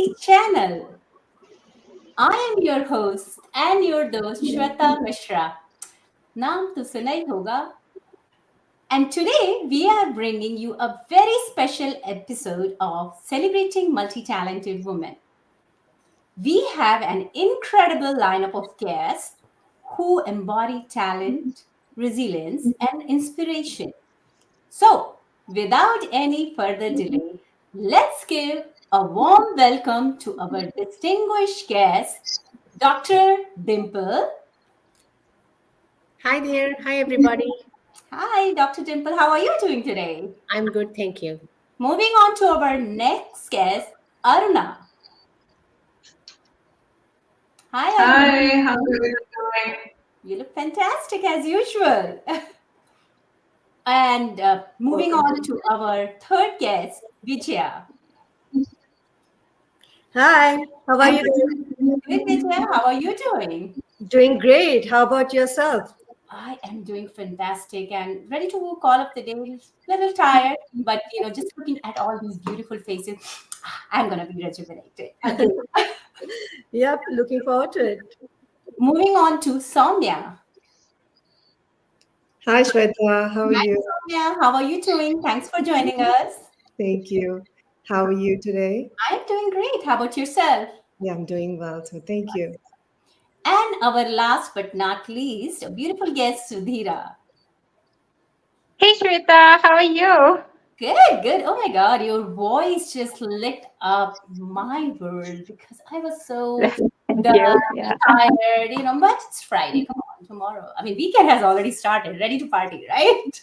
Beauty channel. I am your host and your host Shweta Mishra. नाम तो सुना ही होगा. And today we are bringing you a very special episode of Celebrating Multi-Talented Women. We have an incredible lineup of guests who embody talent, resilience, and inspiration. So, without any further delay, let's give a warm welcome to our distinguished guest, Dr. Dimple. Hi there. Hi, everybody. Hi, Dr. Dimple. How are you doing today? I'm good. Thank you. Moving on to our next guest, Aruna. Hi, Aruna. Hi, how are you doing? You look fantastic as usual. And moving on to our third guest, Vijaya. Hi, how are you doing? Good, Vijaya. How are you doing? Doing great. How about yourself? I am doing fantastic and ready to call up the day. Little tired, but just looking at all these beautiful faces, I'm gonna be rejuvenated. Again. Yep, looking forward to it. Moving on to Soumya. Hi, Shweta. How are Hi, you? Soumya. How are you doing? Thanks for joining us. Thank you. How are you today? I'm doing great. How about yourself? Yeah, I'm doing well too. Thank you. And our last but not least, a beautiful guest, Sudhira. Hey Shweta, how are you? Good, good. Oh my God, your voice just lit up my world because I was so Thank done, you. Yeah. tired, but it's Friday. Come on, tomorrow. I mean, weekend has already started, ready to party, right?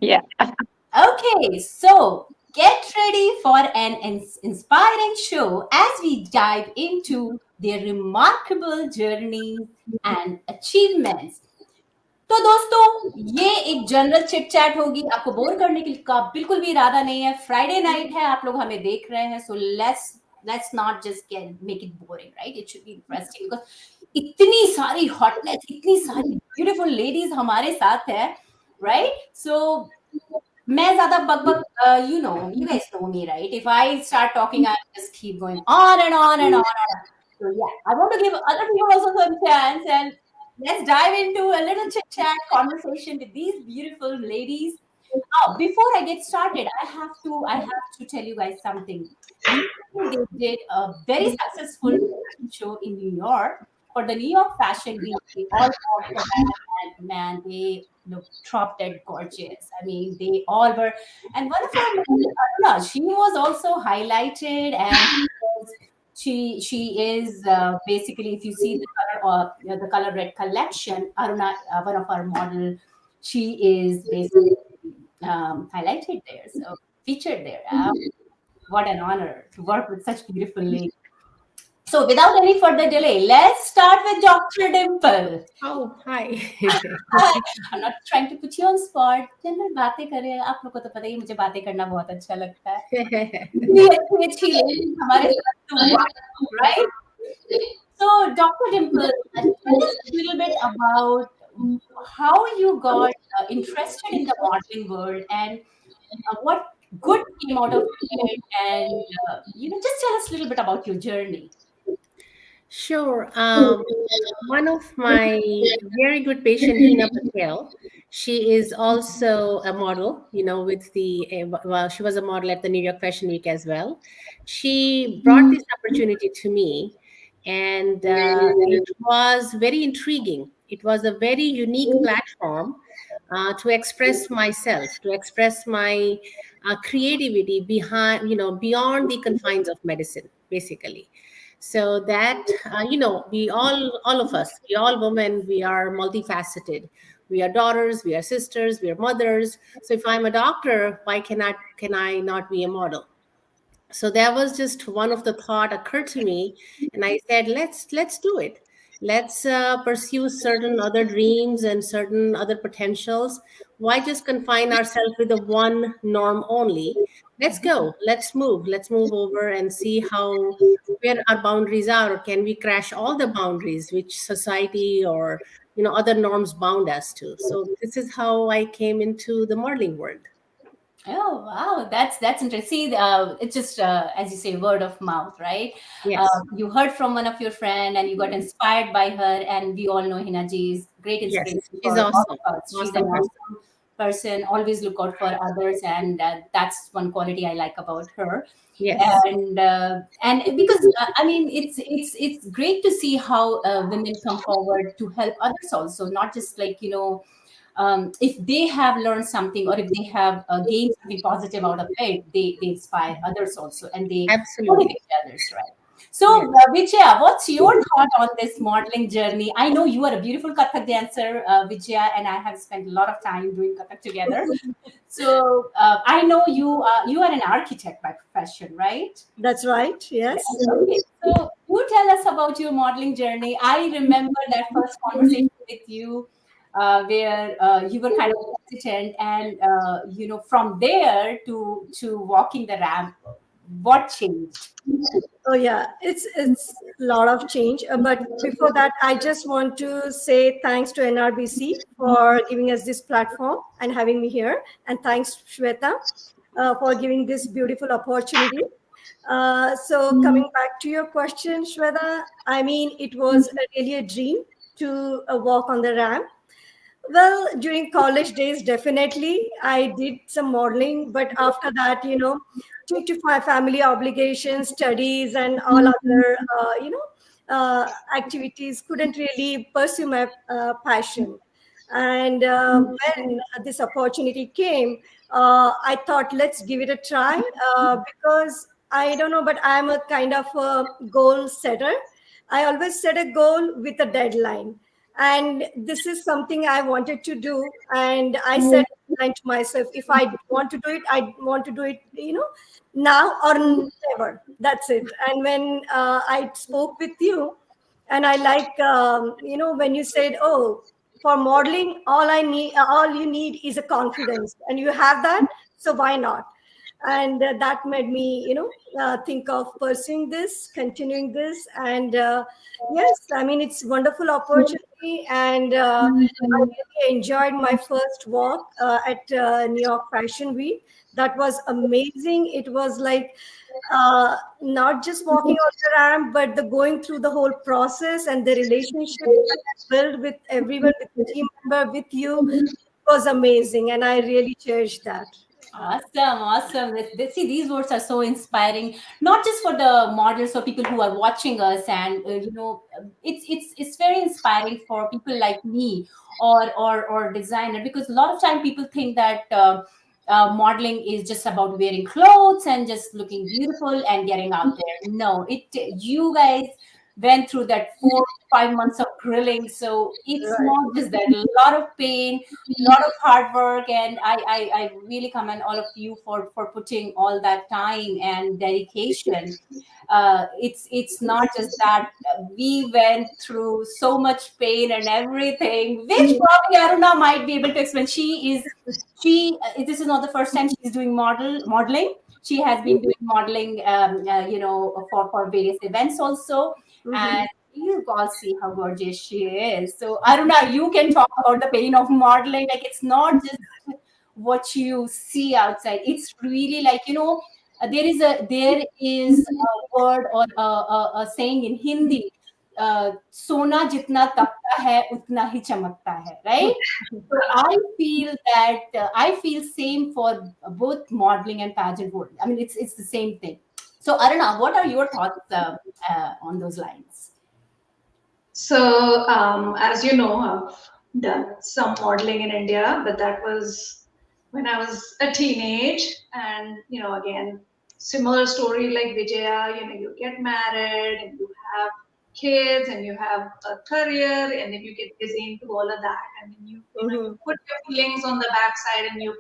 Yeah. Okay, so get ready for an inspiring show as we dive into their remarkable journeys and achievements. तो दोस्तों ये एक general chit chat होगी आपको bore करने का बिल्कुल भी इरादा नहीं है फ्राइडे नाइट है आप लोग हमें देख रहे हैं so let's not just make it boring right it should be interesting because इतनी सारी हॉटनेस इतनी सारी ब्यूटीफुल लेडीज हमारे साथ है राइट सो मैं ज्यादा बकबक you guys know me right if I start talking I just keep going on and on and on and on. So yeah, I want to give other people also some chance and let's dive into a little chit chat conversation with these beautiful ladies. Before I get started, I have to tell you guys something. Recently, they did a very successful fashion show in New York for the New York Fashion Week. They all talked about and man, they looked drop dead gorgeous. I mean, they all were. And one of our members, Aruna, she was also highlighted and she is basically if you see the color the color red collection Aruna one of our model she is basically highlighted there so featured there what an honor to work with such beautiful ladies so without any further delay let's start with Dr. Dimple. Oh, hi. I'm not trying to put you on spot general बातें कर रहे हैं आप लोग को तो पता ही मुझे बातें करना बहुत अच्छा लगता है इतनी अच्छी ladies हमारे साथ right? So, Dr. Dimple, tell us a little bit about how you got interested in the modeling world and what good came out of it, and just tell us a little bit about your journey. Sure. One of my very good patient, Hina Patel, she is also a model, with well, she was a model at the New York Fashion Week as well. She brought this opportunity to me, and it was very intriguing. It was a very unique platform to express myself, to express my creativity beyond the confines of medicine, basically. So that we all of us, we all women, we are multifaceted. We are daughters, we are sisters, we are mothers. So if I'm a doctor, why can I not be a model? So that was just one of the thought occurred to me, and I said, let's do it. Let's pursue certain other dreams and certain other potentials. Why just confine ourselves with the one norm only? Let's go. Let's move. Let's move over and see how where our boundaries are, or can we crash all the boundaries which society or other norms bound us to. So this is how I came into the modeling world. Oh wow, that's interesting. See, it's just as you say, word of mouth, right? Yes, You heard from one of your friend, and you got inspired by her, and we all know Hina Ji is great yes, inspiration she's for all awesome. of us. She's an Awesome person. awesome person. Always look out for others, and that's one quality I like about her. Yes, And because I mean, it's great to see how women come forward to help others also, not just like if they have learned something or if they have gained something positive out of it, they inspire others also and they absolutely. motivate others, right? So, Yes. Vijaya, what's your thought on this modeling journey? I know you are a beautiful Kathak dancer, Vijaya, and I have spent a lot of time doing Kathak together. So, I know you are an architect by profession, right? That's right. Yeah. Yes. Okay. So you tell us about your modeling journey. I remember that first conversation with you, where you were kind of hesitant, and from there to walking the ramp, what changed? Oh yeah, it's a lot of change. But before that, I just want to say thanks to NRBC for giving us this platform and having me here, and thanks Shweta for giving this beautiful opportunity. So coming back to your question, Shweta, I mean it was really a dream to walk on the ramp. Well, during college days, definitely I did some modeling, but after that, due to my family obligations, studies, and all other, activities, couldn't really pursue my passion. And when this opportunity came, I thought, let's give it a try because I don't know, but I'm a kind of a goal setter. I always set a goal with a deadline, and this is something I wanted to do, and I set a deadline to myself. If I want to do it, I want to do it, now or never. That's it. And when I spoke with you, and I like, when you said, oh, for modeling, all you need is a confidence, and you have that, so why not? And that made me think of pursuing this, continuing this. And yes, I mean it's wonderful opportunity. And I really enjoyed my first walk at New York Fashion Week. That was amazing. It was like not just walking on the ramp, but the going through the whole process and the relationship that I built with everyone, with the team member, with you, was amazing, and I really cherish that. Awesome, awesome. See, these words are so inspiring, not just for the models or people who are watching us, and it's very inspiring for people like me or designer, because a lot of time people think that modeling is just about wearing clothes and just looking beautiful and getting out there. No, it you guys went through that 4 5 months of grilling, so it's Right. not just that. A lot of pain, lot of hard work, and I really commend all of you for putting all that time and dedication. It's not just that. We went through so much pain and everything, which probably Aruna might be able to explain. This is not the first time she's doing modeling. She has been doing modeling, for various events also, Mhm. and you all see how gorgeous she is. So, Aruna, you can talk about the pain of modeling. Like, it's not just what you see outside. It's really like, there is a word or a saying in Hindi, "Sona jitna tapta hai, utna hi chamakta hai," right? So I feel same for both modeling and pageant world. I mean, it's the same thing. So, Aruna, what are your thoughts on those lines? So, as you know, I've done some modeling in India, but that was when I was a teenage. And, again, similar story like Vijaya, you get married and you have kids and you have a career and then you get busy into all of that. And then you Mhm. put your feelings on the backside and you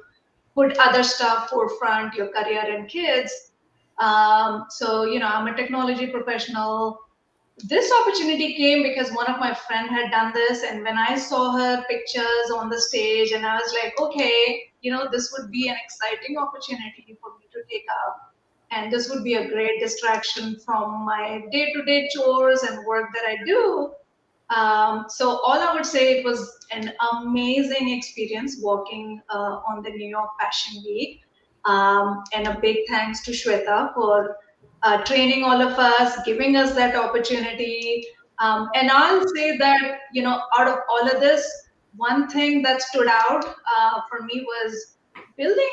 put other stuff forefront, your career and kids. So, I'm a technology professional. This opportunity came because one of my friend had done this, and when I saw her pictures on the stage, and I was like, okay, this would be an exciting opportunity for me to take up, and this would be a great distraction from my day-to-day chores and work that I do. So all I would say, it was an amazing experience walking on the New York Fashion Week. And a big thanks to Shweta for training all of us, giving us that opportunity. And I'll say that, out of all of this, one thing that stood out for me was building,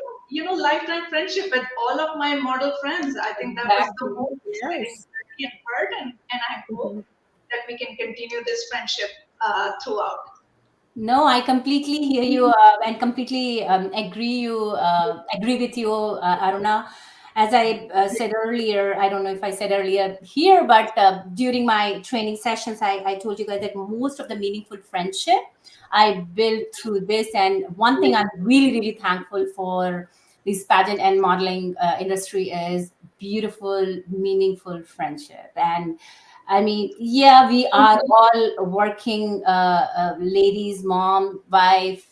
lifetime friendship with all of my model friends. I think that was the Exactly. most exciting Yes. journey and part, and I hope Mhm. that we can continue this friendship throughout. No, I completely hear you and completely agree with you, Aruna. As I said earlier, I don't know if I said earlier here, but during my training sessions, I told you guys that most of the meaningful friendship I built through this. And one thing I'm really, really thankful for this pageant and modeling industry is beautiful, meaningful friendship. And I mean, yeah, we are all working ladies, mom, wife.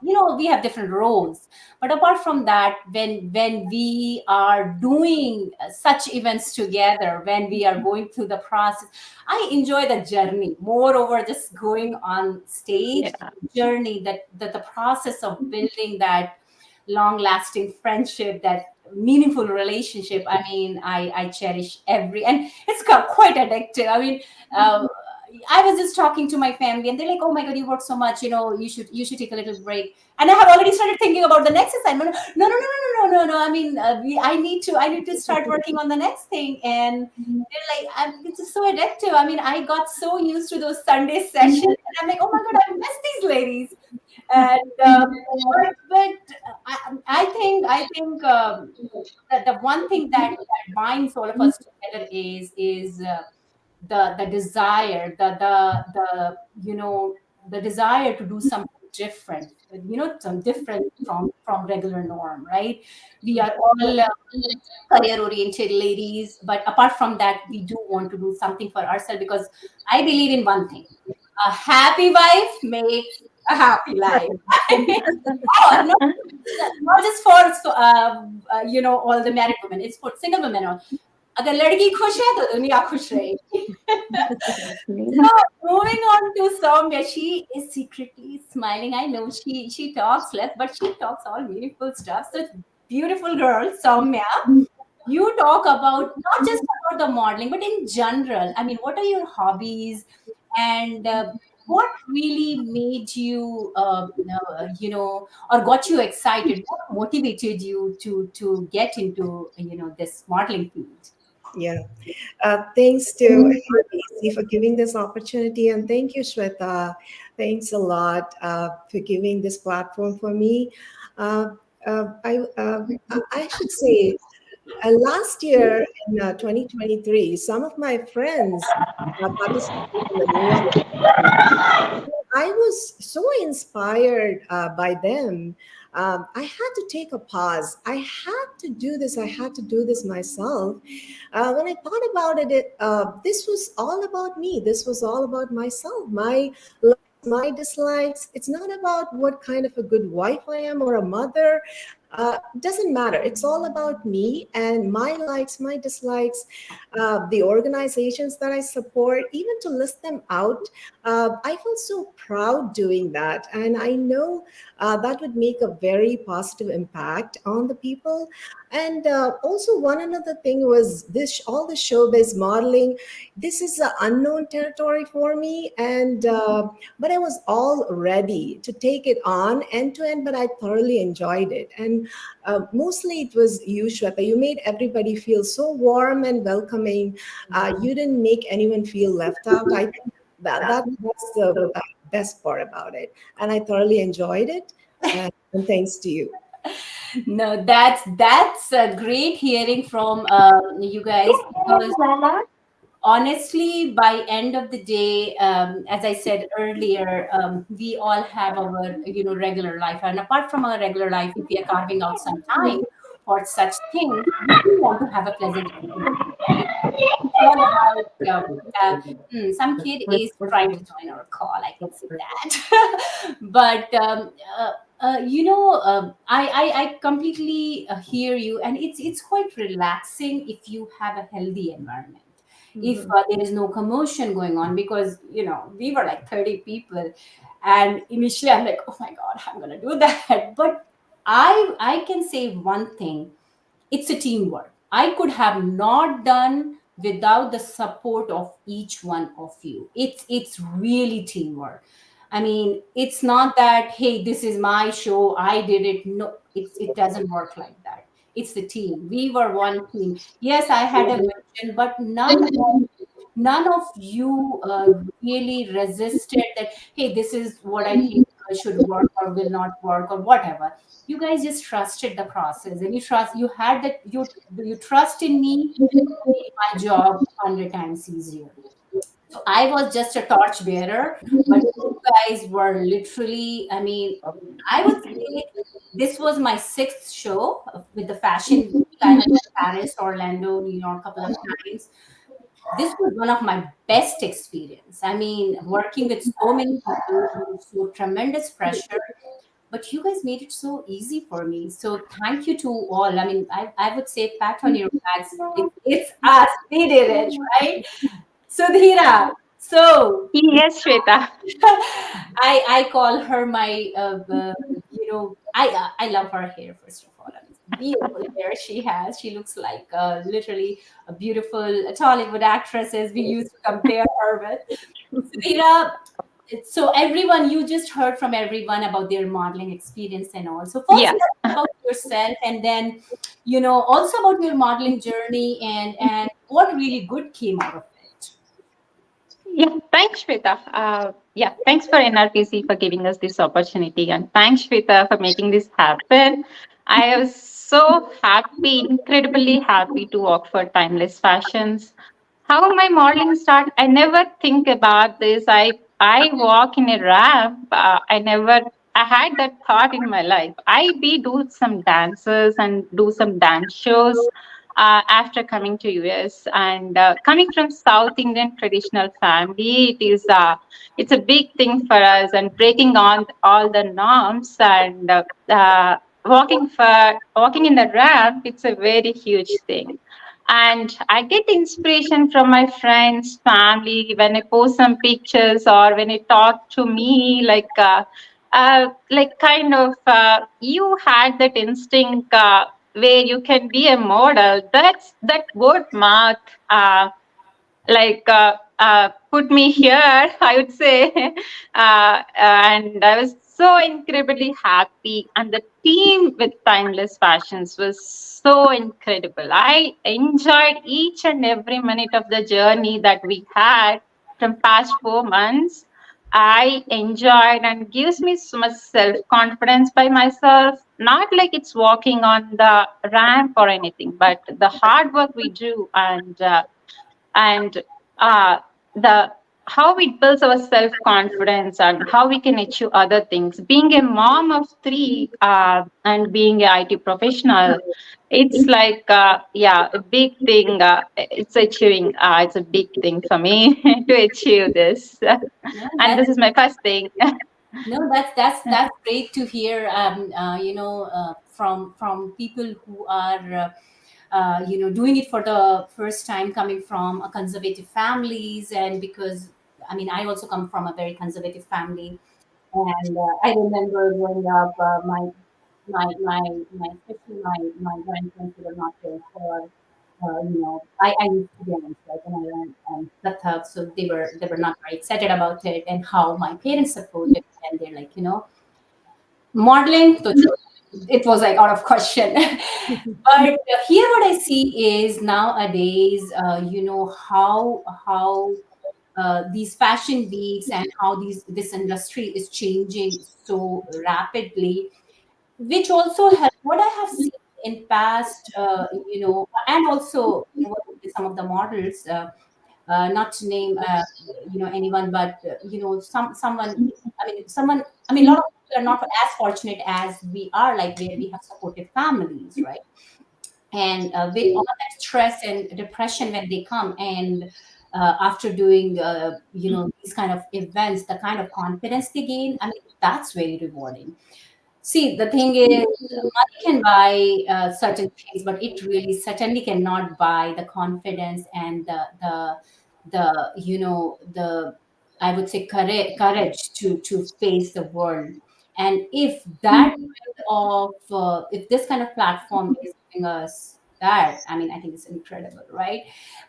We have different roles. But apart from that, when we are doing such events together, when we are going through the process, I enjoy the journey. Moreover, just going on stage, Yeah. journey that the process of building that long lasting friendship, that meaningful relationship. I mean, I cherish every, and it's got quite addictive. I mean, uh, I was just talking to my family and they're like, oh my god, you work so much, you should take a little break. And I have already started thinking about the next assignment. No, no, no, no, no, no, no, no. I mean, I need to start working on the next thing. And they're like, it's just so addictive. I mean, I got so used to those Sunday sessions and I'm like, oh my god, I miss these ladies. And I think that the one thing that binds all of us together is the desire, the desire to do something different, some different from regular norm, right? We are all career oriented ladies, but apart from that, we do want to do something for ourselves, because I believe in one thing: a happy wife makes a happy life. Oh, not just for all the married women, it's for single women. अगर लड़की खुश है तो दुनिया खुश रहेगी. So moving on to Soumya, she is secretly smiling. I know she talks less, but she talks all meaningful stuff. So beautiful girl, Soumya, you talk about not just about the modeling, but in general. I mean, what are your hobbies, and what really made you, or got you excited? What motivated you to get into this modeling field? Yeah. Thanks to AC for giving this opportunity, and thank you, Shweta. Thanks a lot for giving this platform for me. Uh, I should say, last year in 2023, some of my friends participated in the New York. I was so inspired by them. I had to take a pause. I had to do this. I had to do this myself. When I thought about it, this was all about me. This was all about myself, my likes, my dislikes. It's not about what kind of a good wife I am or a mother. Doesn't matter. It's all about me and my likes, my dislikes, the organizations that I support, even to list them out. I feel so proud doing that. And I know that would make a very positive impact on the people. And also, one another thing was this: all the showbiz modeling. This is an unknown territory for me, and but I was all ready to take it on end to end. But I thoroughly enjoyed it, and mostly it was you, Shweta. You made everybody feel so warm and welcoming. You didn't make anyone feel left out. I think that's the best part about it, and I thoroughly enjoyed it. And thanks to you. No, that's great hearing from you guys, because honestly, by end of the day, as I said earlier, we all have our regular life, and apart from our regular life, if we are carving out some time for such things, we do want to have a pleasant experience, right? It's all about some kid is trying to join our call. I can see that. But I completely hear you, and it's quite relaxing if you have a healthy environment. If Mhm. there is no commotion going on, because we were like 30 people, and initially I'm like, oh my god, I'm gonna do that, but I can say one thing, it's a teamwork. I could have not done without the support of each one of you. It's really teamwork. I mean, it's not that, hey, this is my show, I did it. No, it doesn't work like that. It's the team. We were one team. Yes, I had a vision, but none of you really resisted that, hey, this is what I think should work or will not work or whatever. You guys just trusted the process, and you had that, you trust in me, made my job 100 times easier. So I was just a torch bearer, but you guys were literally, I mean, I would say this was my sixth show with the fashion week. I have done Paris, Orlando, New York a couple of times. This was one of my best experience. I mean, working with so many people, so tremendous pressure, but you guys made it so easy for me. So thank you to all. I mean, I would say pat on your backs. It's us. We did it, right? Sudhira. So Yes, Shweta. I call her my I love her hair first of all. I mean, beautiful hair she has. She looks like literally a beautiful Tollywood actress as we used to compare her with. Sudhira, so everyone, you just heard from everyone about their modeling experience and all. So first Yeah. tell us about yourself, and then also about your modeling journey, and what really good came out of it. Yeah, thanks, Shweta. Yeah, thanks for NRPC for giving us this opportunity, and thanks, Shweta, for making this happen. I was so happy, incredibly happy to work for Timeless Fashions. How my modeling start? I never think about this. I walk in a ramp. I had that thought in my life. I be do some dances and do some dance shows after coming to US, and coming from South Indian traditional family. It's a big thing for us, and breaking on all the norms, and walking in the ramp. It's a very huge thing, and I get inspiration from my friends, family when I post some pictures or when I talk to me, like kind of you had that instinct where you can be a model. That's that word mouth. Put me here, I would say. And I was so incredibly happy, and the team with Timeless Fashions was so incredible. I enjoyed each and every minute of the journey that we had from past 4 months. I enjoyed and gives me so much self confidence by myself. Not like it's walking on the ramp or anything, but the hard work we do, and uh, the how it builds our self confidence and how we can achieve other things. Being a mom of three and being an IT professional, it's like yeah, a big thing. It's achieving. It's a big thing for me to achieve this, No, and this is my first thing. no, that's great to hear. From people who are doing it for the first time, coming from a conservative families, and because I mean, I also come from a very conservative family, and I remember growing up, my especially my grandparents were not there for. I used to dance like when I learned Kathak, so they were not very excited about it, and how my parents supported, and they're like, modeling, to chhod. It was like out of question. But here, what I see is nowadays, how these fashion weeks and how this industry is changing so rapidly, which also help what I have seen in past, and also working with some of the models, not to name, anyone, but someone. I mean, a lot of people are not as fortunate as we are, like where we have supportive families, right? And with all that stress and depression when they come, and after doing these kind of events, the kind of confidence they gain, I mean, that's very rewarding. See, the thing is, money can buy certain things, but it really certainly cannot buy the confidence and the I would say courage to face the world. And if that kind of if this kind of platform is giving us that, I mean, I think it's incredible, right?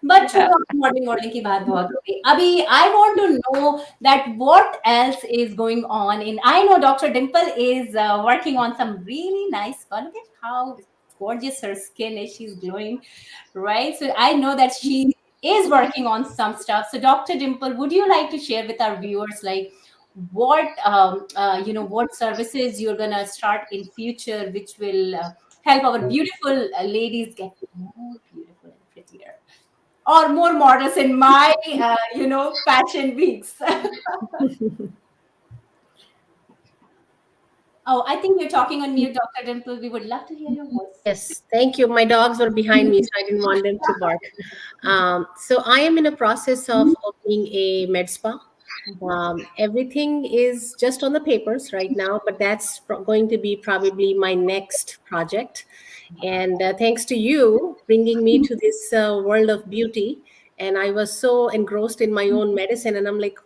But Yeah. छोड़ो, modelling modelling की बात बहुत हो गई अभी. I want to know that what else is going on in. I know Dr. Dimple is working on some really nice fun. Look at how gorgeous her skin is. She's glowing, right? So I know that she is working on some stuff. So Dr. Dimple, would you like to share with our viewers, like, what what services you're gonna start in future, which will help our beautiful ladies get more beautiful and prettier, or more models in my fashion weeks. Oh, I think you're talking on mute, Dr. Dimple. We would love to hear your voice. Yes, thank you. My dogs were behind me, so I didn't want them to bark. So I am in a process of opening a med spa. Everything is just on the papers right now, but that's going to be probably my next project. And thanks to you bringing me to this world of beauty. And I was so engrossed in my own medicine, and I'm like,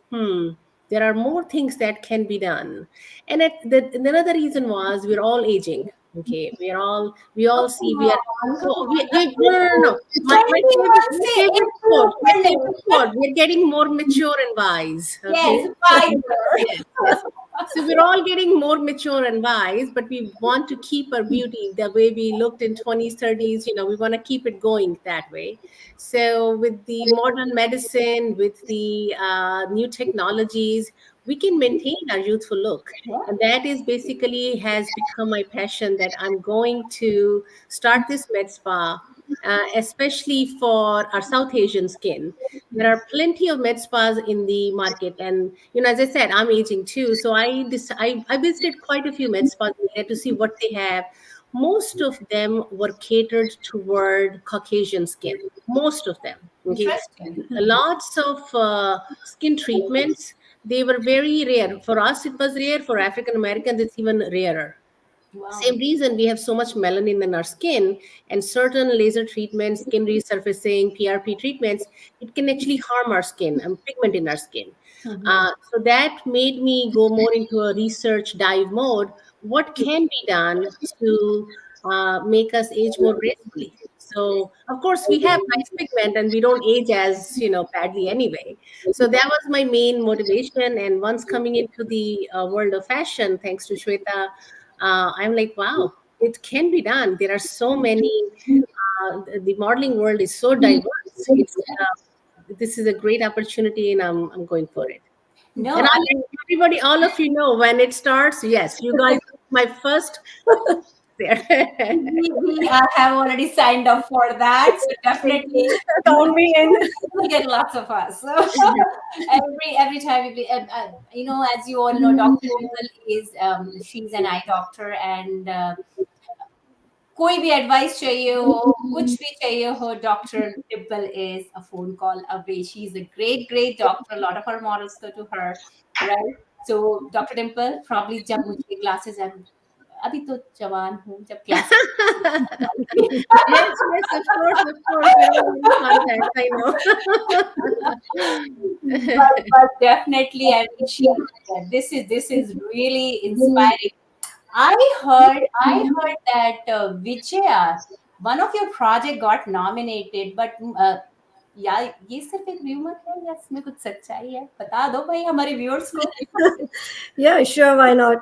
there are more things that can be done. And another reason was we're all aging. Okay, we Oh, all come see we are. on, come No, no, no, no. on. My 21 favorite quote, my improvement. favorite quote. We're getting more mature and wise. Okay, Yes, wiser. yes, yes. So we're all getting more mature and wise, but we want to keep our beauty the way we looked in 20s, 30s. We want to keep it going that way. So with the modern medicine, with the new technologies, we can maintain our youthful look. Yeah. And that is basically has become my passion, that I'm going to start this med spa, especially for our South Asian skin. There are plenty of med spas in the market, and as I said, I'm aging too, so I visited quite a few med spas there to see what they have. Most of them were catered toward Caucasian skin. Most of them, okay. Interesting. Lots of skin treatments. They were very rare. For us, it was rare. For African Americans, it's even rarer. Wow. Same reason we have so much melanin in our skin, and certain laser treatments, skin resurfacing, PRP treatments, it can actually harm our skin and pigment in our skin. Mhm. So that made me go more into a research dive mode. What can be done to make us age more gracefully? So of course we have nice pigment and we don't age as badly anyway. So that was my main motivation. And once coming into the world of fashion, thanks to Shweta, I'm like, wow, it can be done. There are so many. The modeling world is so diverse. This is a great opportunity, and I'm going for it. And No, I I'll let everybody, all of you know when it starts. Yes, you guys, my first there. have already signed up for that, so definitely Count me in. you'll get lots of us. So every time as you all know, Dr. Dimple is she's an eye doctor, and कोई भी advice चाहिए हो, कुछ भी चाहिए हो, doctor Dimple is a phone call away. She's a great, great doctor. A lot of our models go to her, right? So Dr. Dimple, probably जब मुझे क्लासेस अभी तो जवान हूँ, जब classes Yes, yes, of course, we're all in contact. I know. but definitely, I mean, this is really inspiring. I heard that Vijaya, one of your project got nominated, but या ये सिर्फ एक rumor है या इसमें कुछ सच्चाई है? बता दो भाई हमारे viewers को. Yeah, sure, why not?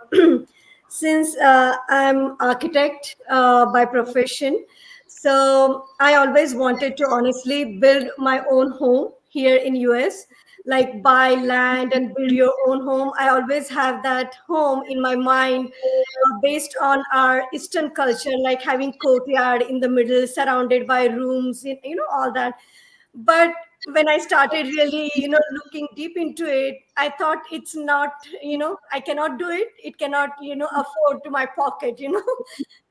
Since I'm architect by profession, so I always wanted to honestly build my own home here in US, like buy land and build your own home. I always have that home in my mind, based on our Eastern culture, like having courtyard in the middle, surrounded by rooms, all that. But when I started really looking deep into it, I thought it's not, I cannot do it. It cannot afford to my pocket,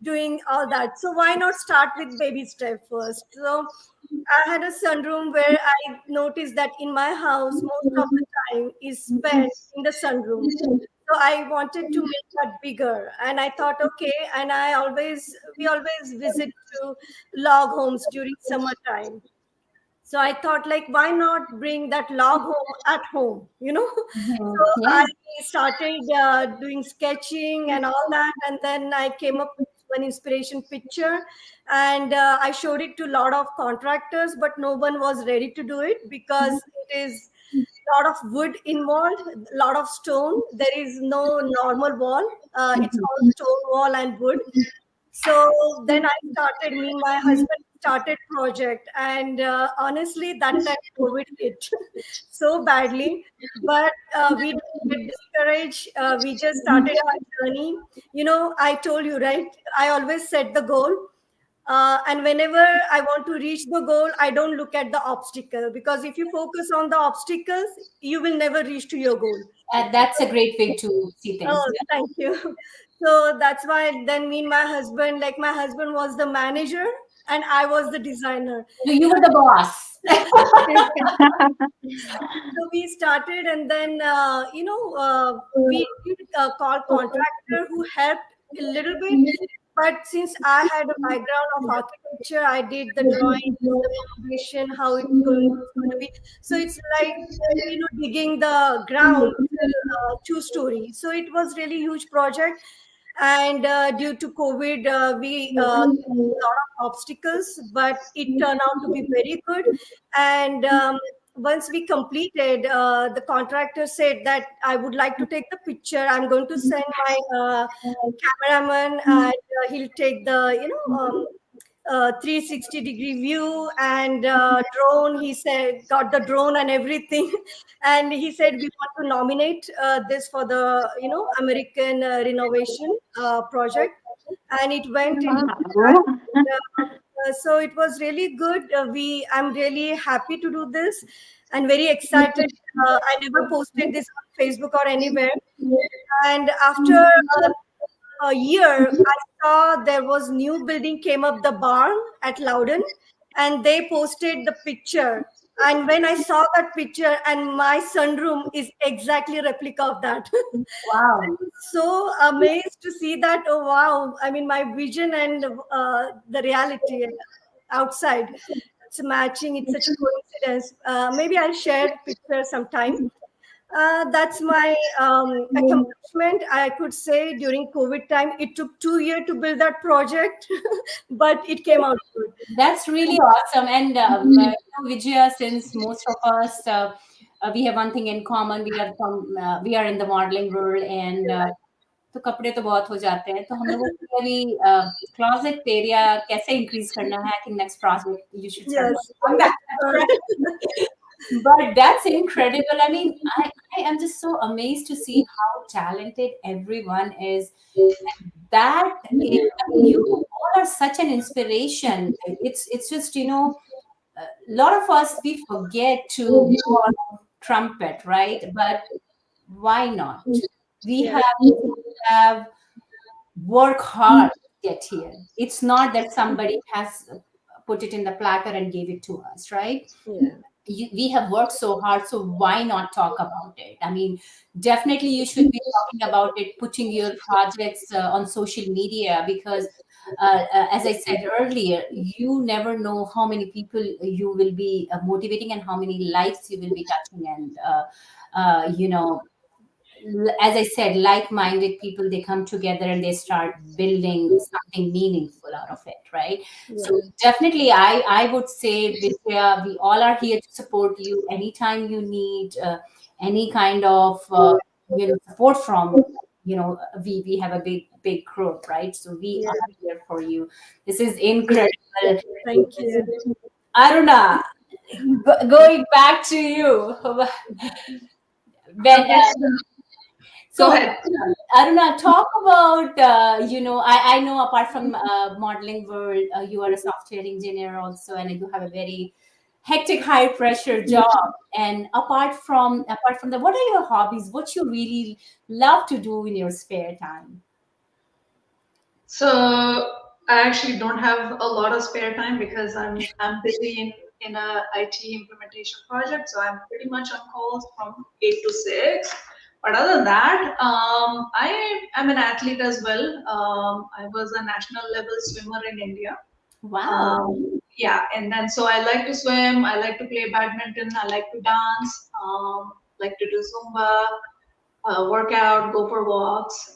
doing all that. So why not start with baby step first? So I had a sunroom where I noticed that in my house most of the time is spent in the sunroom. So I wanted to make that bigger, and I thought, okay. And we always visit to log homes during summertime. So I thought, like, why not bring that log home at home, Mhm. So Yeah. I started doing sketching and all that, and then I came up with one inspiration picture, and I showed it to a lot of contractors, but no one was ready to do it because it is a lot of wood involved, a lot of stone. There is no normal wall. It's all stone wall and wood. So then I started, me and my husband started project, and honestly, that time COVID hit so badly, but we didn't get discouraged. We just started our journey. I told you, right? I always set the goal. And whenever I want to reach the goal, I don't look at the obstacle, because if you focus on the obstacles, you will never reach to your goal. That's a great way to see things. Oh, thank you. So that's why then me and my husband, like, my husband was the manager and I was the designer. So you were the boss. So we started, and then we did call contractor who helped a little bit. But since I had a background of architecture, I did the drawings, the foundation, how it's going to be. So it's like digging the ground till 2 story. So it was really huge project, and due to COVID, we a lot of obstacles, but it turned out to be very good. And once we completed, the contractor said that I would like to take the picture. I'm going to send my cameraman, and he'll take the 360-degree view, and drone. He said, got the drone and everything, and he said we want to nominate this for the American renovation project, and it went into that. Wow. So it was really good. I'm really happy to do this, and very excited. I never posted this on Facebook or anywhere, and after a year, I saw there was new building came up, the barn at Loudon, and they posted the picture. And when I saw that picture, and my sunroom is exactly a replica of that. I Wow. was so amazed to see that. Oh wow! I mean, my vision and the reality outside, it's matching. It's such a coincidence. Maybe I'll share picture sometime. That's my accomplishment. I could say during COVID time, it took 2 years to build that project, but it came out good. That's really awesome. And Vijaya, since most of us we have one thing in common, we are in the modeling world, and तो कपड़े तो बहुत हो जाते हैं, तो हम लोगों को अभी क्लोजेट एरिया कैसे इंक्रीज करना है, I think next project you should start Yes. on that. But that's incredible. I mean, I am just so amazed to see how talented everyone is. That is, I mean, you all are such an inspiration. It's just, a lot of us, we forget to blow our trumpet, right? But why not? We Yeah. have work hard to get here. It's not that somebody has put it in the placard and gave it to us, right? Yeah. We have worked so hard, so why not talk about it? I mean, definitely you should be talking about it, putting your projects on social media, because as I said earlier, you never know how many people you will be motivating and how many lives you will be touching. And as I said, like-minded people, they come together and they start building something meaningful out of it, right? So Yeah. definitely, I would say, Vidya, we all are here to support you anytime you need any kind of support from. We have a big group, right? So we Yeah. are here for you. This is incredible. Thank you. Aruna, going back to you. When Okay, so go So, ahead. Aruna, talk about, I know apart from modeling world, you are a software engineer also, and you have a very hectic, high pressure job. And apart from that, what are your hobbies? What you really love to do in your spare time? So I actually don't have a lot of spare time because I'm busy in a IT implementation project. So I'm pretty much on calls from 8 to 6. But other than that, I am an athlete as well. I was a national level swimmer in India. Wow. yeah, and then so I like to swim, I like to play badminton, I like to dance, like to do Zumba, work out, go for walks.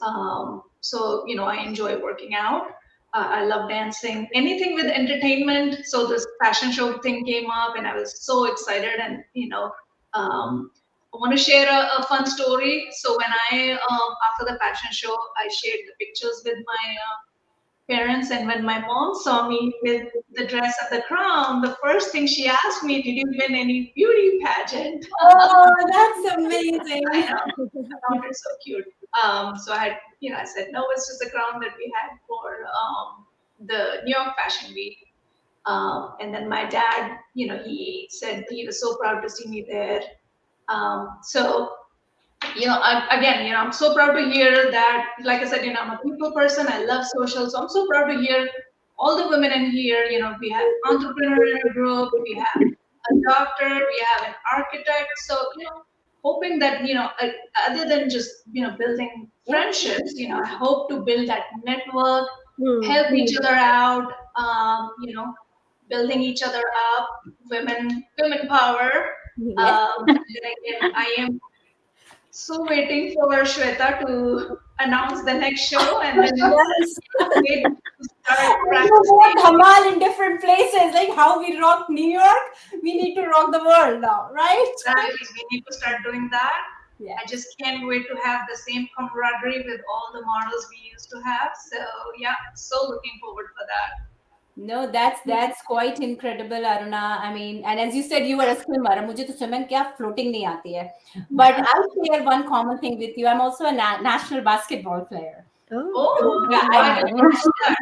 So, I enjoy working out. I love dancing, anything with entertainment. So this fashion show thing came up, and I was so excited. And I want to share a fun story. So when after the fashion show, I shared the pictures with my parents, and when my mom saw me with the dress and the crown, the first thing she asked me, "Did you win any beauty pageant?" Oh, that's amazing. I know, I found it so cute. So I said, no, it's just a crown that we had for the New York Fashion Week. And then my dad, he said he was so proud to see me there. So again, I'm so proud to hear that. Like I said, I'm a people person. I love social, so I'm so proud to hear all the women in here. We have entrepreneur in our group, we have a doctor, we have an architect. So hoping that other than just building friendships, I hope to build that network, Hmm. help each other out. Building each other up, women power. Yes. And then again, I am so waiting for Shweta to announce the next show, and then Yes. can't wait to start No more practicing. dhamal in different places. Like how we rock New York, we need to rock the world now, right? Exactly, we need to start doing that. I Yes. just can't wait to have the same camaraderie with all the models we used to have. So yeah, so looking forward for that. No, that's quite incredible, Aruna. I mean, and as you said, you were a swimmer. मुझे तो swimming क्या floating नहीं आती है. But I'll share one common thing with you. I'm also a national basketball player. Oh. Oh, Yeah, I I didn't Oh, know that.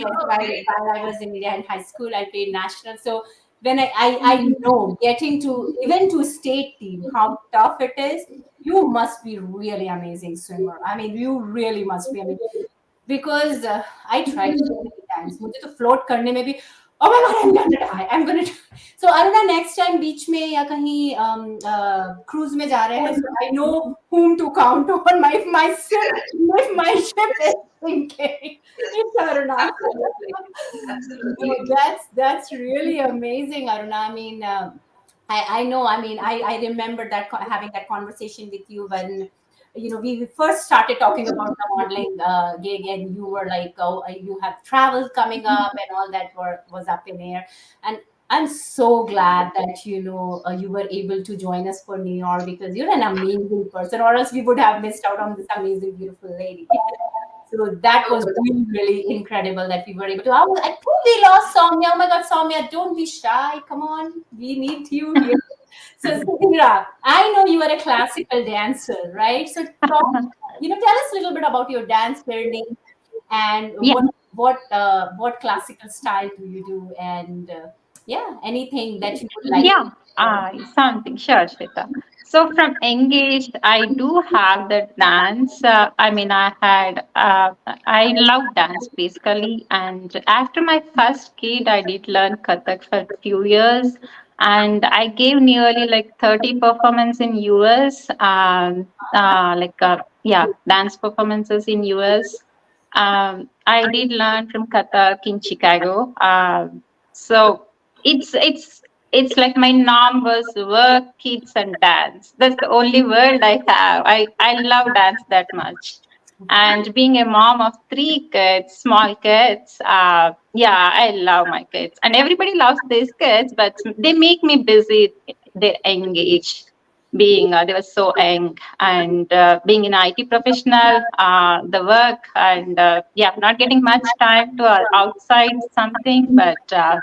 yes, Oh, while I was in India in high school, I played national. So when I know getting to even to state team how tough it is, you must be really amazing swimmer. I mean, you really must be. I mean, because I tried so many times. मुझे तो float करने में भी oh my god I'm gonna die I'm gonna die. So Aruna next time beach में या कहीं cruise में जा रहे हैं so I know whom to count on my if my ship is sinking it's Aruna. absolutely, No, absolutely. that's really amazing, Aruna. I mean, I know. I mean, I remember that having that conversation with you when we first started talking about the modeling gig, and you were like, "Oh, you have travel coming up, and all that was up in air." And I'm so glad that you were able to join us for New York because you're an amazing person, or else we would have missed out on this amazing, beautiful lady. So that was really, really incredible that we were able to. I think we lost Soumya. Oh my God, Soumya, don't be shy. Come on, we need you here. So, Sindra, I know you are a classical dancer, right? So, tell us a little bit about your dance journey and yeah. what classical style do you do, and yeah, anything that you would like to Yeah, share. something, sure, Shweta. So from engaged, I do have the dance. I love dance basically. And after my first kid, I did learn Kathak for a few years. And I gave nearly like 30 performance in US, dance performances in US. I did learn from Kathak in Chicago. So it's it's like my norm was work, kids, and dance. That's the only world I have. I love dance that much. And being a mom of three kids, small kids, I love my kids. And everybody loves these kids, but they make me busy. They're engaged. Being they were so young, and being an IT professional, the work, and not getting much time to outside something, but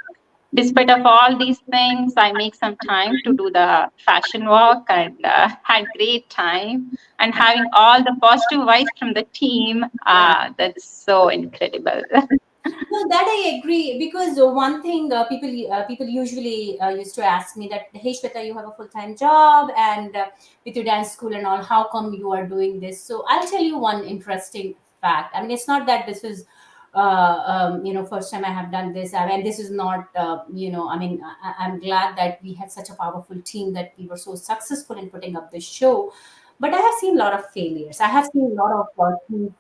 despite of all these things, I make some time to do the fashion walk, and had great time, and having all the positive vibes from the team. That's so incredible. No, that I agree because one thing people usually used to ask me that, hey Shweta, you have a full time job and with your dance school and all, how come you are doing this? So I'll tell you one interesting fact. I mean, it's not that this is first time I have done this. I mean, this is not I mean, I'm glad that we had such a powerful team that we were so successful in putting up this show. But I have seen a lot of failures. I have seen a lot of things,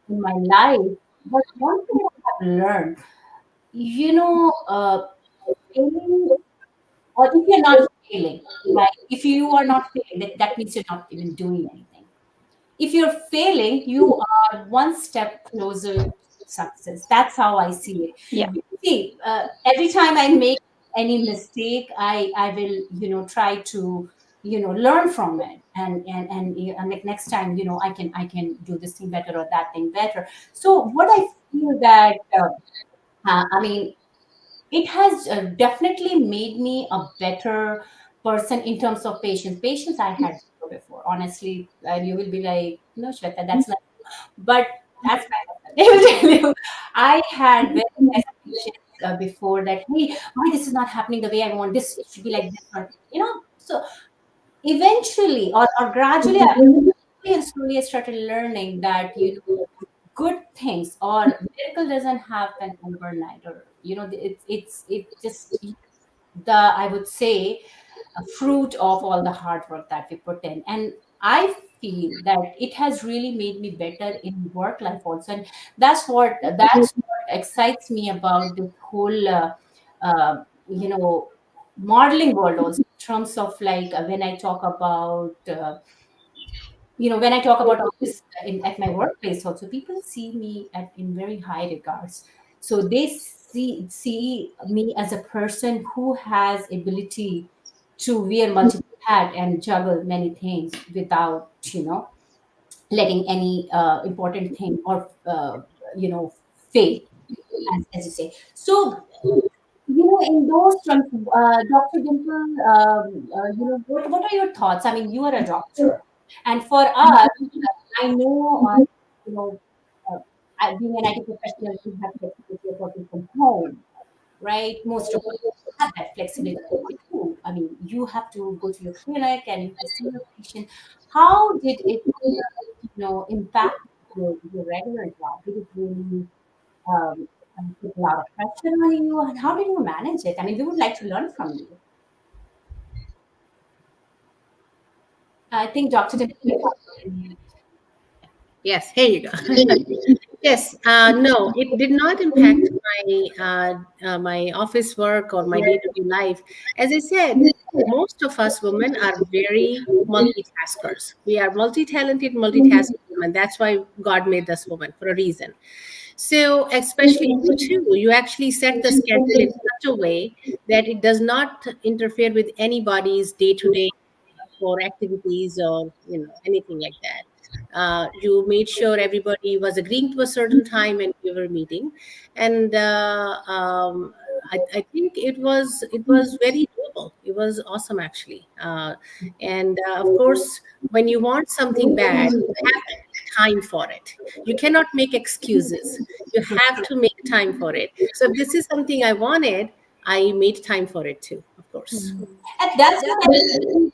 in my life, but one thing I have learned, you know, failing, or if you're not failing, right? If you are not failing, that means you're not even doing anything. If you're failing, you are one step closer to success. That's how I see it. Yeah. See, every time I make any mistake, I will, try to, learn from it, and like next time, I can do this thing better or that thing better. So what I feel that, I mean, it has definitely made me a better person in terms of patience. Patience I had zero before, honestly. And you will be like, no, Shweta, that's not. But that's my husband. They will tell you, I had very less patience before that. Hey, why this is not happening the way I want? This should be like this, or So eventually, or gradually, slowly I started learning that good things or miracle doesn't happen overnight, or it just the, I would say, a fruit of all the hard work that we put in. And I feel that it has really made me better in work life also, and that's what excites me about this whole modeling world also, in terms of like, when I talk about when I talk about office, at my workplace also, people see me in very high regards. So they see me as a person who has ability to wear multiple hat and juggle many things without letting any important thing or fail, as you say. So in those terms, Dr. Dimple, what are your thoughts? I mean, you are a doctor, and for us, I know, you know, uh, being an IT professional, we have flexibility of working from home, right? Most of us have that flexibility. But you, I mean, you have to go to your clinic and you have to see your patient. How did it, impact your regular job? Did it really put a lot of pressure on you? And how did you manage it? I mean, we would like to learn from you. I think Dr. Dimple may have to unmute. Yes, here you go. Yes, no, it did not impact my office work or my day-to-day life. As I said, most of us women are very multitaskers. We are multi-talented, multitasking women. That's why God made us women for a reason. So, especially you too, you actually set the schedule in such a way that it does not interfere with anybody's day-to-day for activities or anything like that. You made sure everybody was agreeing to a certain time when we were meeting, and I think it was very doable. It was awesome actually, and of course, when you want something bad, you have to make time for it. You cannot make excuses. You have to make time for it. So if this is something I wanted, I made time for it too, of course. And that's what I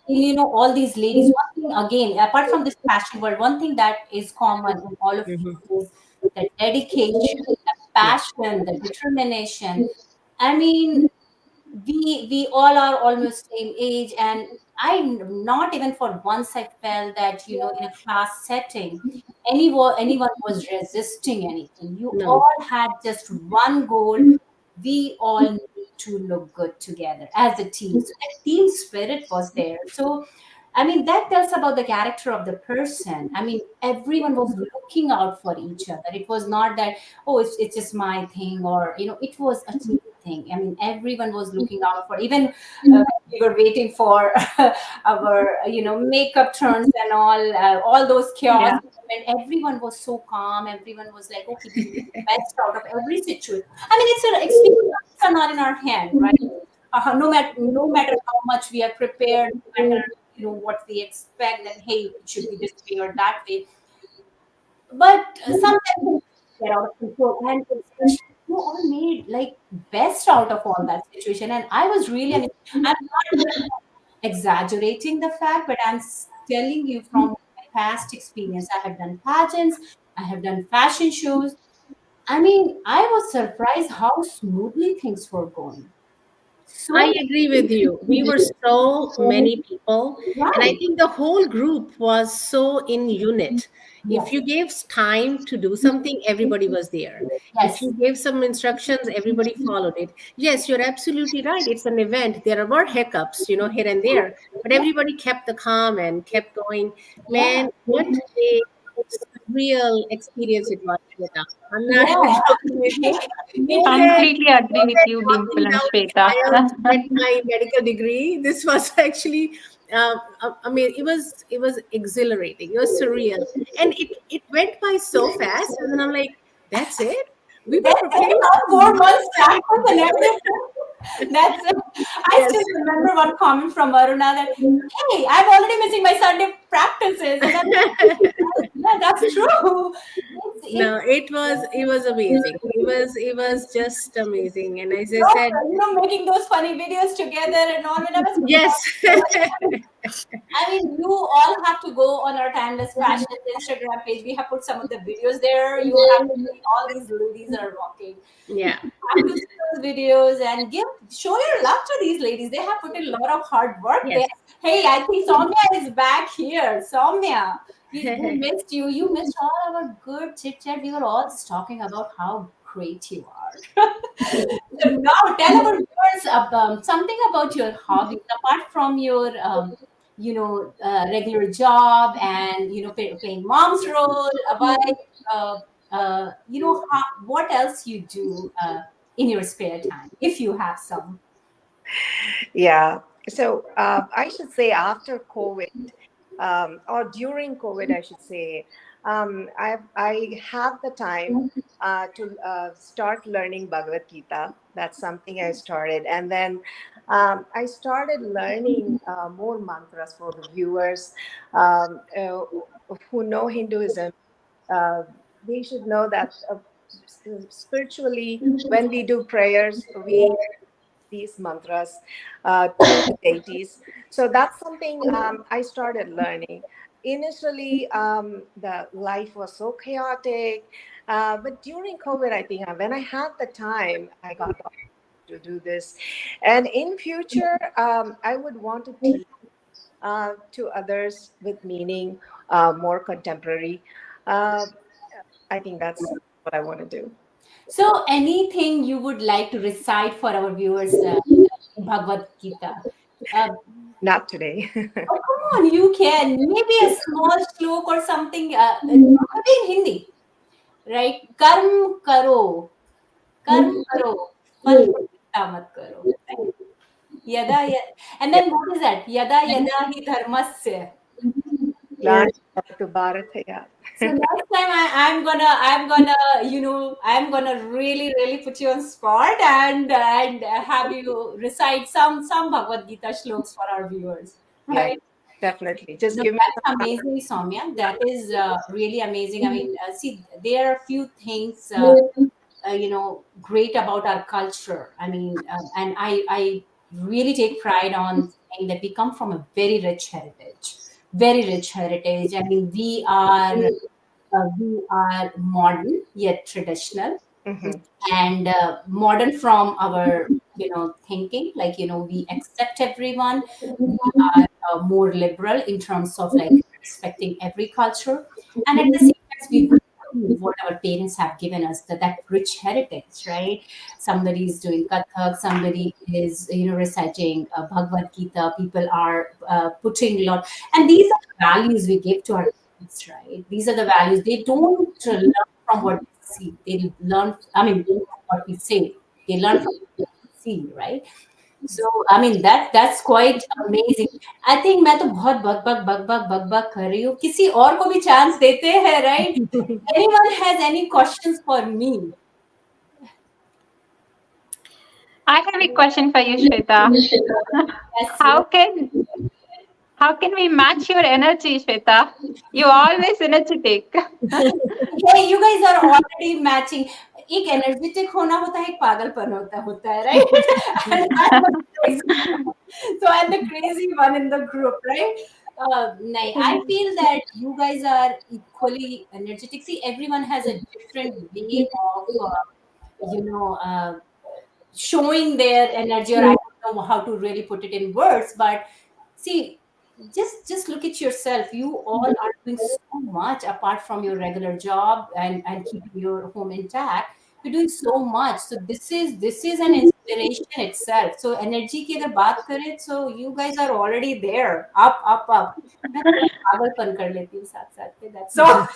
see in, all these ladies. One thing, again, apart from this passion world, one thing that is common in all of Mhm. you is the dedication, the Yeah. passion, the determination. I mean, we all are almost same age, and I not even for once I felt that, in a class setting, anyone was resisting anything. You No. all had just one goal. We all need to look good together as a team, so that team spirit was there. So I mean, that tells about the character of the person. I mean, everyone was looking out for each other. It was not that, oh, it's just my thing, or, it was a team thing. I mean, everyone was looking out for, even we were waiting for our, makeup turns and all those chaos. Yeah. And everyone was so calm. Everyone was like, okay, we make the best out of every situation. I mean, it's an experience are not in our hand, right? No matter how much we are prepared, no matter what we expect, that hey, it should be this way or that way. But sometimes things get out of control, and especially you all made like best out of all that situation. And I was really, I mean, I'm not exaggerating the fact, but telling you from my past experience. I have done pageants, I have done fashion shows. I mean, I was surprised how smoothly things were going. I So agree with you. We were so many people, and I right. think the whole group was so in unit. If Yes. you gave time to do something, everybody was there. If Yes. you gave some instructions, everybody followed it. Yes, you're absolutely right. It's an event. There were hiccups, here and there, but everybody kept the calm and kept going. Yeah. Man, what a surreal experience it was, Shweta. I'm not Yeah. even joking with you. Me More too. than Completely agree with you, walking Dimple and down the Shweta. aisle to get my medical degree. This was actually, I mean, it was exhilarating. It was surreal, and it went by so fast. And then I'm like, that's it. We were That's it. preparing Now for 4 months months practice and everything. That's it. I Yes. still remember one comment from Aruna that, hey, I'm already missing my Sunday practices. And I'm like, yeah, that's true. It's No, it was amazing. It was just amazing. And as I so, said, making those funny videos together and all. When I was yes. I mean, you all have to go on our Timeless Fashion Instagram page. We have put some of the videos there. You have to see all these ladies are walking. You Yeah. have to see those videos and show your love to these ladies. They have put in a lot of hard work there. Yes. Hey, I think Soumya is back here. Soumya, we missed you. You missed all our good chit chat. We were all just talking about how great you are. So now tell our viewers something about your hobbies apart from your regular job and playing mom's role, a wife. What else you do in your spare time if you have some. Yeah. So I should say after COVID, or during COVID, I should say, I have the time to start learning Bhagavad Gita. That's something I started, and then I started learning more mantras for the viewers who know Hinduism. Uh, they should know that spiritually, when we do prayers, we these mantras to the deities. So that's something I started learning. Initially, the life was so chaotic, but during COVID, I think when I had the time, I got the to do this. And in future, I would want to teach to others with meaning, more contemporary. Uh, I think that's what I want to do. So anything you would like to recite for our viewers Bhagavad Gita? Uh, Not today. oh, come on, you can. Maybe a small shlok or something. Maybe in Hindi, right? कर्म करो, फल की चिंता मत करो. Right? यदा य- and Yeah. then what is that? Yada yada hi dharmasya. Yeah. To Bharat, yeah. So next time I'm gonna really put you on spot and have you recite some Bhagavad Gita shloks for our viewers, Yeah, right? definitely. Just No, give me that's some amazing, Soumya. That is really amazing. I mean, see, there are a few things great about our culture. I mean, and I really take pride on saying that we come from a very rich heritage. I mean, we are modern yet traditional, time. and modern from our thinking, like we accept everyone. We are more liberal in terms of like respecting every culture, and at the same time we value what our parents have given us, that rich heritage, right? Somebody is doing kathak, somebody is reciting Bhagavad Gita, people are putting a lot, and these are the values we give to our kids, right? These are the values they don't learn from what they see. They learn, I mean, what we say. They learn from what we see, right? So I mean that's quite amazing. I think मैं तो बहुत बक बक कर रही हूँ. किसी और को भी chance देते हैं, right? Anyone has any questions for me? I have a question for you, Shweta. Yes, How can how can we match your energy, Shweta? You always energetic. hey, you guys are already matching. एक energetic होना होता है, एक पागलपन होता है, right? And I'm the crazy one. So I'm the crazy one in the group, right? nahi, I feel that you guys are equally energetic. See, everyone has a different way of, you know, uh, showing their energy, or I don't know how to really put it in words, but see, just look at yourself. You all are doing so much apart from your regular job and keeping your home intact. You're doing so much. So this is an inspiration itself. So energy की अगर बात करें, so you guys are already there, up up up. मैं थोड़ा पागलपन कर लेती हूँ साथ साथ में, that's all.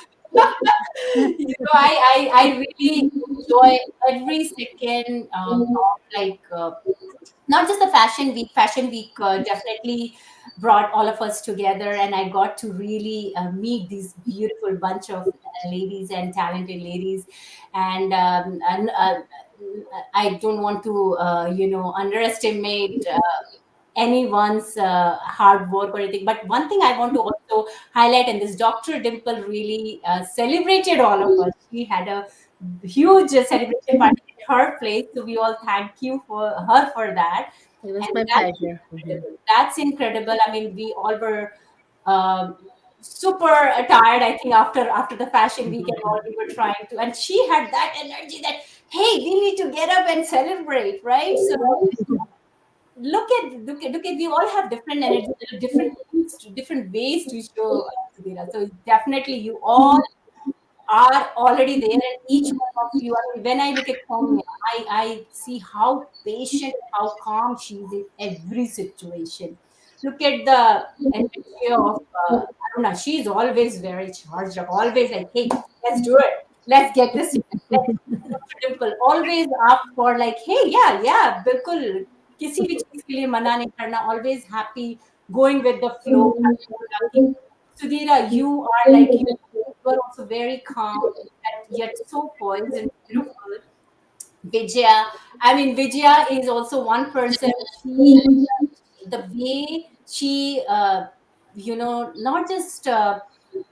I really enjoy every second of like not just the fashion week. Fashion week definitely brought all of us together, and I got to really meet these beautiful bunch of ladies and talented ladies. And I don't want to underestimate anyone's hard work or anything. But one thing I want to also highlight, and this Dr. Dimple really celebrated all of us. She had a huge celebration party at her place, so we all thank you for her for that. It was And my that's pleasure. Mhm. incredible. That's incredible. I mean, we all were um, super tired. I think after the fashion week and all, we were trying to, and she had that energy that, hey, we need to get up and celebrate, right? So look at we all have different energy, different things, different ways to show Sudhira. So definitely you all are already there, and each one of you. I mean, when I look at Soumya, I see how patient, how calm she is in every situation. Look at the energy of Aruna. She's always very charged up, always like, hey, let's do it. Let's get this. Dr. Dimple always up for like, hey, yeah, yeah, बिल्कुल किसी भी चीज के लिए मना नहीं करना. Always happy, going with the flow. Sudhira, you are like you are also very calm and yet so poised and beautiful. Vijaya, I mean, Vijaya is also one person. She, the way she, not just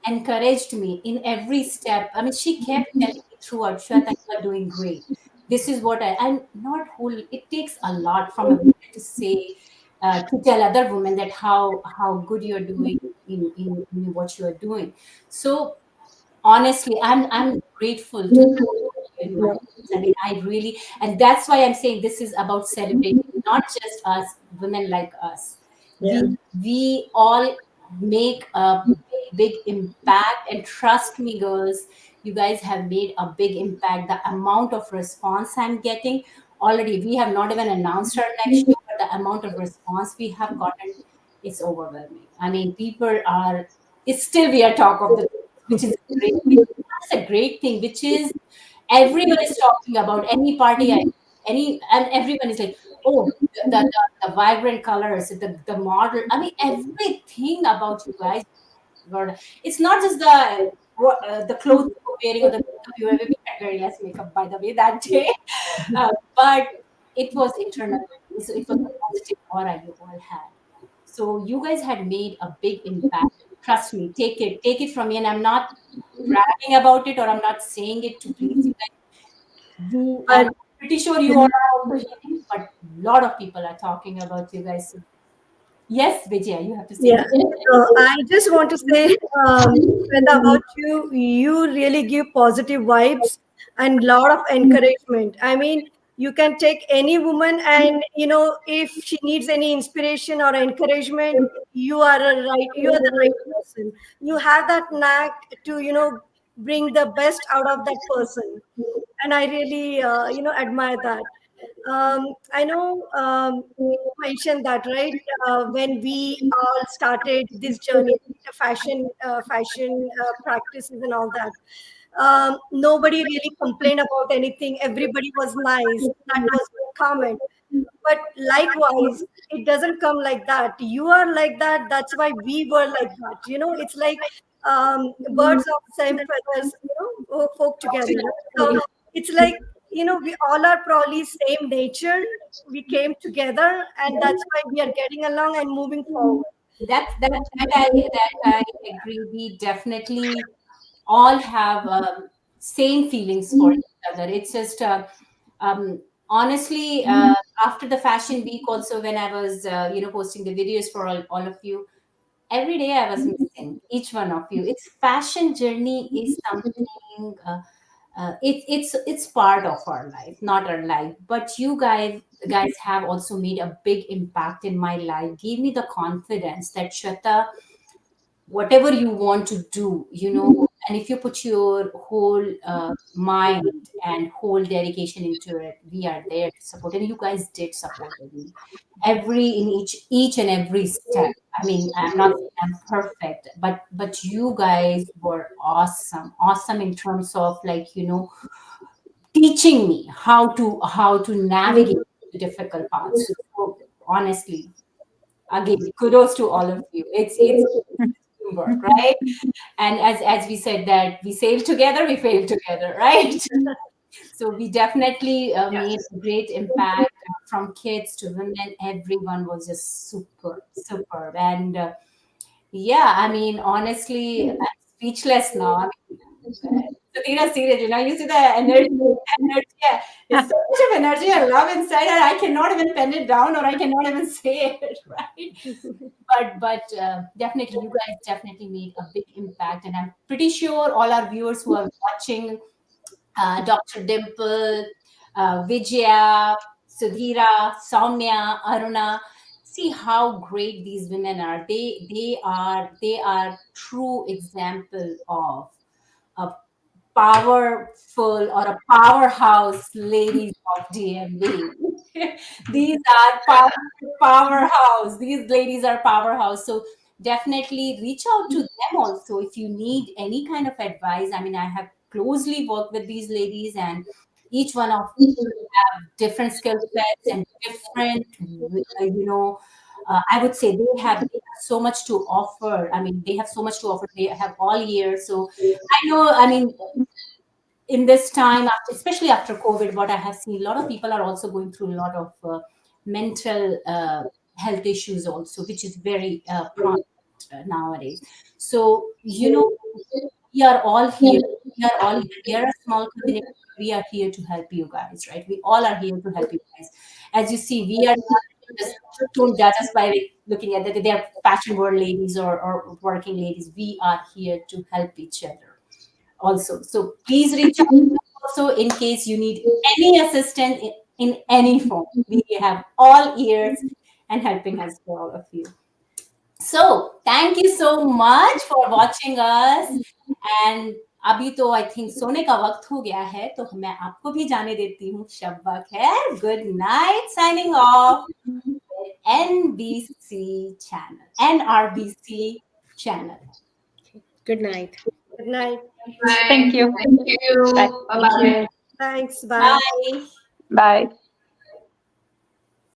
encouraged me in every step. I mean, she kept telling me throughout, Shweta, you are doing great. This is what I'm not whole. It takes a lot from a woman to say, to tell other women that how good you're doing in what you are doing. So honestly, I'm grateful to have you in my life. I mean, I really, and that's why I'm saying this is about celebrating not just us women like us. Yeah. We all make a big impact, and trust me, girls, you guys have made a big impact. The amount of response I'm getting already, we have not even announced our next show, but the amount of response we have gotten, it's overwhelming. I mean, people are, it's still we are talk of the, which is a great thing. That's a great thing, which is everyone is talking about any party, any, and everyone is like, oh, the vibrant colors, the model. I mean, everything about you guys. God, it's not just the clothes you're wearing or the makeup you wear. We had very less makeup, by the way, that day, but it was internal. So it was a positive aura you all had. So you guys had made a big impact. Trust me, take it from me. And I'm not bragging about it, or I'm not saying it to please you guys. I'm But pretty sure you all are also hearing, but a lot of people are talking about you guys. So yes, Vijaya, you have to say yeah, something. so I just want to say, Shweta, about you, you really give positive vibes and lot of encouragement. I mean, you can take any woman, and if she needs any inspiration or encouragement, you are the right person. You have that knack to bring the best out of that person, and I really admire that. I know you mentioned that, right? When we all started this journey, fashion practices and all that, nobody really complained about anything. Everybody was nice. That was good comment. But likewise, it doesn't come like that. You are like that. That's why we were like that. It's like birds of same feathers, folk together. Right? So it's like, we all are probably same nature. We came together, and that's why we are getting along and moving forward. That I agree. We definitely all have same feelings for each other. It's just honestly, after the fashion week, also when I was posting the videos for all of you, every day I was missing each one of you. It's fashion journey is something. it's part of our life, not our life. But you guys have also made a big impact in my life, gave me the confidence that Shweta, whatever you want to do, and if you put your whole mind and whole dedication into it, we are there to support. And you guys did support me in each and every step. I mean, I'm not saying I'm perfect, but you guys were awesome in terms of, like, teaching me how to navigate the difficult paths. So honestly, again, kudos to all of you. It's teamwork, right? And as we said, that we sail together, we fail together, right? So we definitely made Yes. a great impact, from kids to women. Everyone was just superb. And yeah, I mean, honestly, I'm speechless now. I mean, Satina, seriously, now you see the energy, yeah, it's so much of energy and love inside, and I cannot even pen it down, or I cannot even say it, right? But definitely, you guys definitely made a big impact, and I'm pretty sure all our viewers who are watching, Dr. Dimple, Vijaya, Sudhira, Soumya, Aruna. See how great these women are. They are true example of a powerful or a powerhouse ladies of DMV. These are powerhouse. These ladies are powerhouse. So definitely reach out to them also if you need any kind of advice. I mean, I have closely worked with these ladies, and each one of different skill sets and different, I would say they have so much to offer. I mean, they have so much to offer. They have all year. So I know, I mean, in this time, especially after COVID, what I have seen, a lot of people are also going through a lot of mental health issues also, which is very prominent nowadays. So, we are all here. We are all here. We are a small community. We are here to help you guys, right? We all are here to help you guys. As you see, we are not just, don't judge us by looking at that they are fashion world ladies, or working ladies. We are here to help each other also. So please reach out to us also in case you need any assistance in any form. We have all ears and helping us for all of you. So thank you so much for watching us. And अभी तो I think सोने का वक्त हो गया है, तो मैं आपको भी जाने देती हूँ. शब्बा खैर, good night, signing off. NBC channel, NRBC channel. Good night. Good night. Bye. Thank you. Thank Bye. you. Bye Thank you. bye. Thanks. Bye. Bye. Bye.